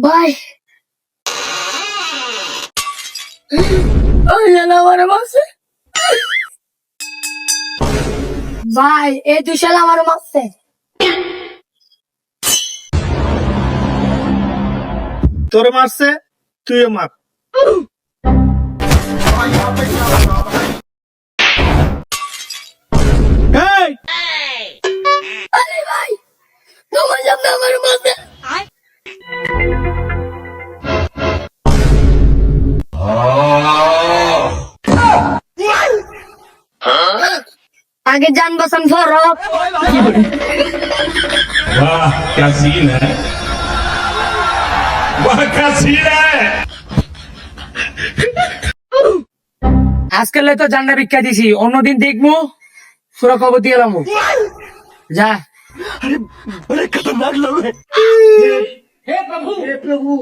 ভাই ওই শালা আমার মারছে। ভাই এই দুই শালা আমার মারছে। তোর মারছে, তুইও মার। এই, আরে ভাই তোমার সামনে আমার মারছে। आगे जान बसम छोड़ो। वाह क्या सीन है, वाह क्या सीन है। আজকাল তো জান্না ভিক্ষা দিছি, অন্যদিন দেখবো সুরা খবর দিয়ে এলাম। যা। अरे खतरनाक लोग हैं। হে প্রভু।